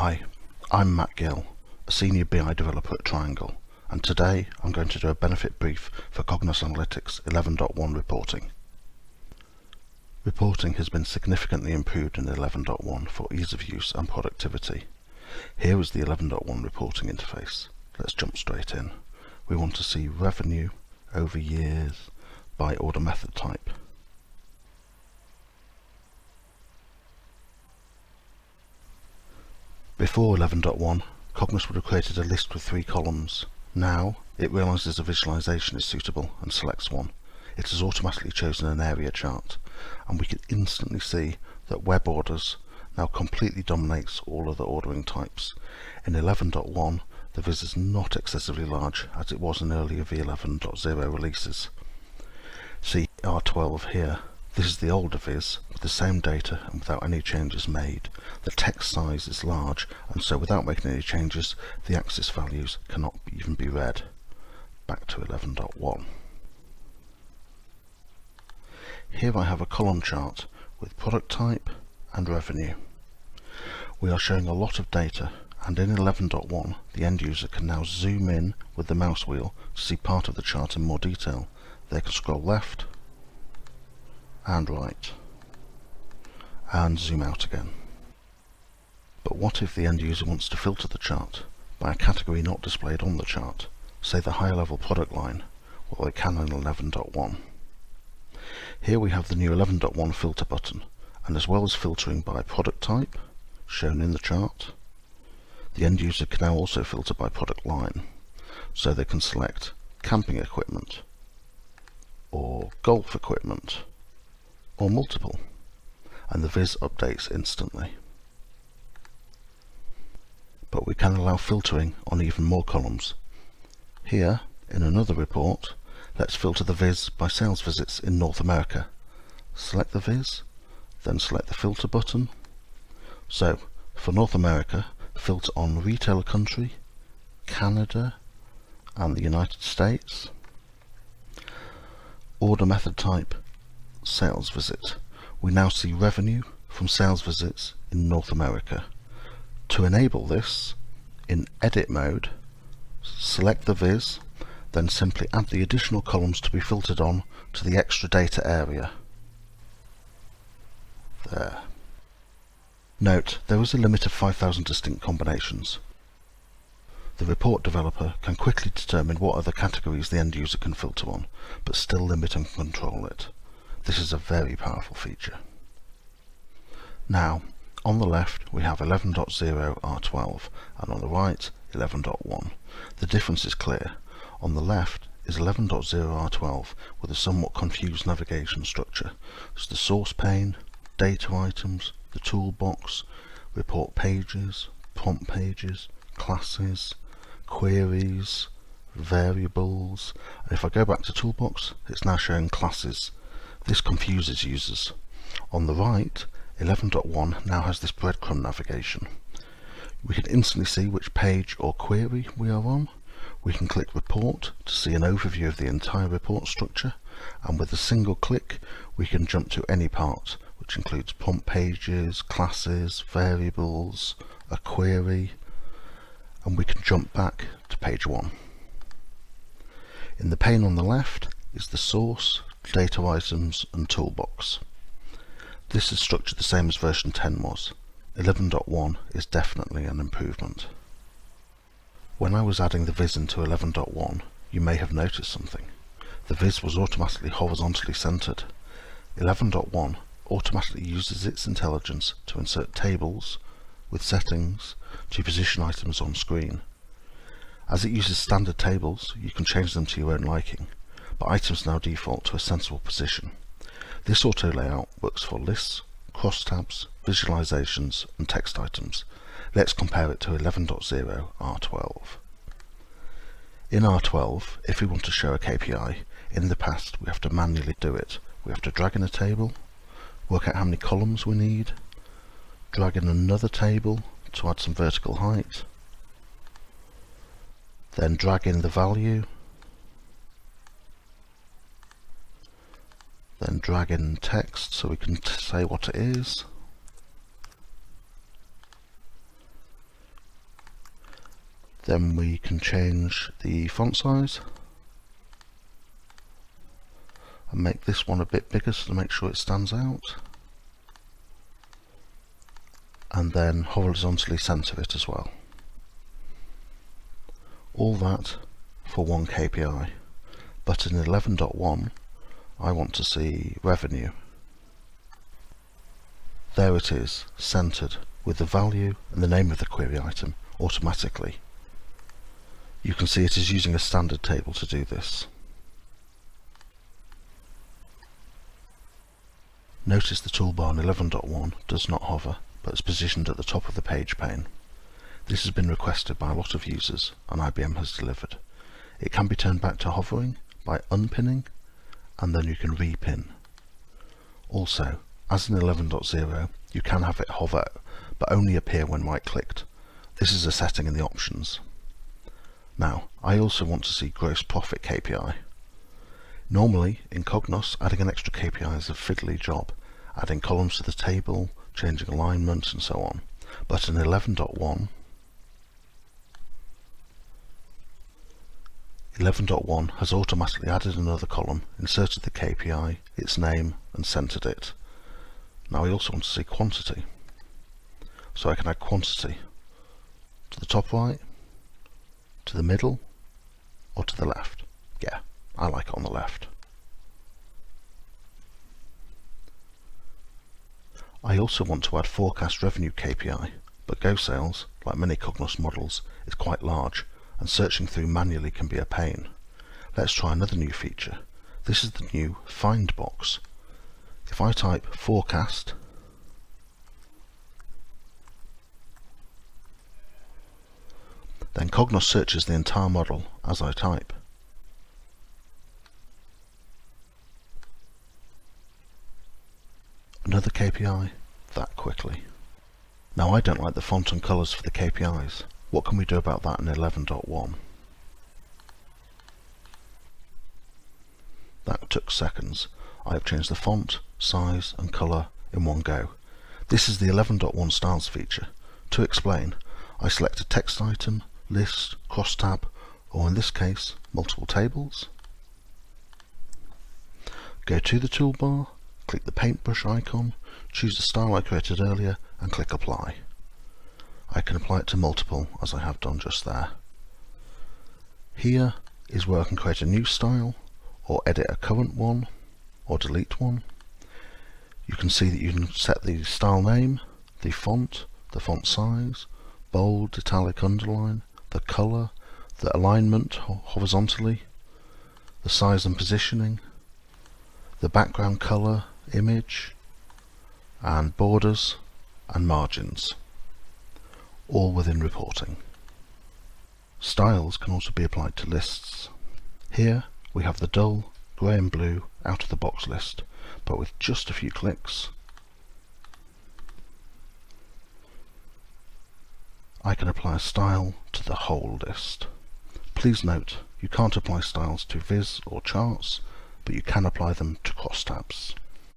Hi, I'm Matt Gill, a Senior BI Developer at Triangle, and today I'm going to do a benefit brief for Cognos Analytics 11.1 reporting. Reporting has been significantly improved in 11.1 for ease of use and productivity. Here is the 11.1 reporting interface. Let's jump straight in. We want to see revenue over years by order method type. Before 11.1, Cognos would have created a list with 3 columns. Now, it realizes a visualization is suitable and selects one. It has automatically chosen an area chart, and we can instantly see that web orders now completely dominates all other ordering types. In 11.1, the viz is not excessively large as it was in earlier v11.0 releases. See R12 here. This is the older viz with the same data and without any changes made. The text size is large, and so without making any changes, the axis values cannot even be read. Back to 11.1. Here I have a column chart with product type and revenue. We are showing a lot of data, and in 11.1 the end user can now zoom in with the mouse wheel to see part of the chart in more detail. They can scroll left and right and zoom out again. But what if the end user wants to filter the chart by a category not displayed on the chart, say the higher level product line? Well, they can in 11.1. Here we have the new 11.1 filter button, and as well as filtering by product type shown in the chart, the end user can now also filter by product line, so they can select camping equipment or golf equipment or multiple, and the viz updates instantly. But we can allow filtering on even more columns. Here, in another report, let's filter the viz by sales visits in North America. Select the viz, then select the filter button. So, for North America, filter on retailer country, Canada, and the United States. Order method type, sales visit. We now see revenue from sales visits in North America. To enable this, in edit mode, select the viz, then simply add the additional columns to be filtered on to the extra data area. There. Note, there is a limit of 5,000 distinct combinations. The report developer can quickly determine what other categories the end user can filter on, but still limit and control it. This is a very powerful feature. Now, on the left we have 11.0 R12 and on the right 11.1. The difference is clear. On the left is 11.0 R12 with a somewhat confused navigation structure. There's the source pane, data items, the toolbox, report pages, prompt pages, classes, queries, variables, and if I go back to toolbox, it's now showing classes. This confuses users. On the right, 11.1 now has this breadcrumb navigation. We can instantly see which page or query we are on. We can click report to see an overview of the entire report structure, and with a single click we can jump to any part, which includes prompt pages, classes, variables, a query, and we can jump back to page 1. In the pane on the left is the source, data items and toolbox. This is structured the same as version 10 was. 11.1 is definitely an improvement. When I was adding the viz into 11.1, you may have noticed something. The viz was automatically horizontally centered. 11.1 automatically uses its intelligence to insert tables with settings to position items on screen. As it uses standard tables, you can change them to your own liking, but items now default to a sensible position. This auto layout works for lists, crosstabs, visualizations and text items. Let's compare it to 11.0 R12. In R12, if we want to show a KPI, in the past we have to manually do it. We have to drag in a table, work out how many columns we need, drag in another table to add some vertical height, then drag in the value, then drag in text so we can say what it is, Then we can change the font size and make this one a bit bigger so to make sure it stands out, and then horizontally center it as well. All that for one KPI, but in 11.1 I want to see revenue. There it is, centered, with the value and the name of the query item automatically. You can see it is using a standard table to do this. Notice the toolbar in 11.1 does not hover, but is positioned at the top of the page pane. This has been requested by a lot of users, and IBM has delivered. It can be turned back to hovering by unpinning, and then you can repin. Also, as in 11.0, you can have it hover, but only appear when right-clicked. This is a setting in the options. Now, I also want to see gross profit KPI. Normally, in Cognos, adding an extra KPI is a fiddly job, adding columns to the table, changing alignment, and so on. But in 11.1, 11.1 has automatically added another column, inserted the KPI, its name, and centered it. Now I also want to see quantity. So I can add quantity to the top right, to the middle, or to the left. Yeah, I like it on the left. I also want to add forecast revenue KPI, but Go Sales, like many Cognos models, is quite large, and searching through manually can be a pain. Let's try another new feature. This is the new Find box. If I type forecast, then Cognos searches the entire model as I type. Another KPI that quickly. Now I don't like the font and colours for the KPIs. What can we do about that in 11.1? That took seconds. I have changed the font, size and colour in one go. This is the 11.1 styles feature. To explain, I select a text item, list, crosstab, or in this case, multiple tables. Go to the toolbar, click the paintbrush icon, choose the style I created earlier and click apply. I can apply it to multiple as I have done just there. Here is where I can create a new style or edit a current one or delete one. You can see that you can set the style name, the font size, bold, italic, underline, the colour, the alignment horizontally, the size and positioning, the background colour, image, and borders and margins, all within reporting. Styles can also be applied to lists. Here we have the dull grey and blue out of the box list, but with just a few clicks I can apply a style to the whole list. Please note, you can't apply styles to viz or charts, but you can apply them to crosstabs.